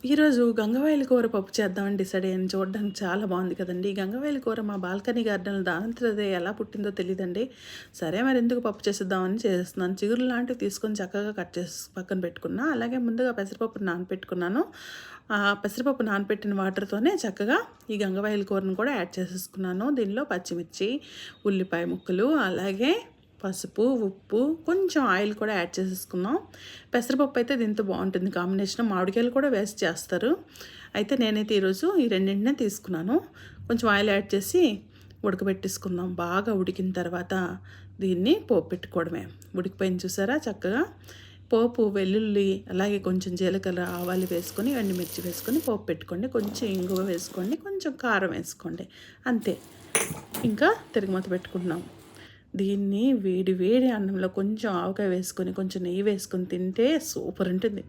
ఈరోజు గంగవాయిల కూర పప్పు చేద్దామని డిసైడ్ అయ్యాను. చూడడానికి చాలా బాగుంది కదండీ! ఈ గంగవాయిల కూర మా బాల్కనీ గార్డెన్‌లో దానంతట అదే ఎలా పుట్టిందో తెలీదండి. సరే మరెందుకు పప్పు చేసేద్దామని చేసేస్తున్నాను. చిగురు లాంటివి తీసుకొని చక్కగా కట్ చేసి పక్కన పెట్టుకున్నా. అలాగే ముందుగా పెసరపప్పుని నానపెట్టుకున్నాను. పెసరపప్పు నానపెట్టిన వాటర్‌తోనే చక్కగా ఈ గంగవాయిల కూరను కూడా యాడ్ చేసేసుకున్నాను. దీనిలో పచ్చిమిర్చి, ఉల్లిపాయ ముక్కలు, అలాగే పసుపు, ఉప్పు, కొంచెం ఆయిల్ కూడా యాడ్ చేసేసుకున్నాం. పెసరపప్పు అయితే దీంతో బాగుంటుంది కాంబినేషన్. మామిడికాయలు కూడా వేసి చేస్తారు. అయితే నేనైతే ఈరోజు ఈ రెండింటినే తీసుకున్నాను. కొంచెం ఆయిల్ యాడ్ చేసి ఉడకబెట్టేసుకుందాం. బాగా ఉడికిన తర్వాత దీన్ని పోపు పెట్టుకోవడమే. ఉడికిపోయింది చూసారా చక్కగా. పోపు వెల్లుల్లి, అలాగే కొంచెం జీలకర్ర, ఆవాలు వేసుకొని, ఎండుమిర్చి వేసుకొని పోపు పెట్టుకోండి. కొంచెం ఇంగువ వేసుకోండి, కొంచెం కారం వేసుకోండి, అంతే. ఇంకా తిరగమాత పెట్టుకుంటున్నాం. దీన్ని వేడి వేడి అన్నంలో కొంచెం ఆవకాయ వేసుకొని, కొంచెం నెయ్యి వేసుకొని తింటే సూపర్ ఉంటుంది.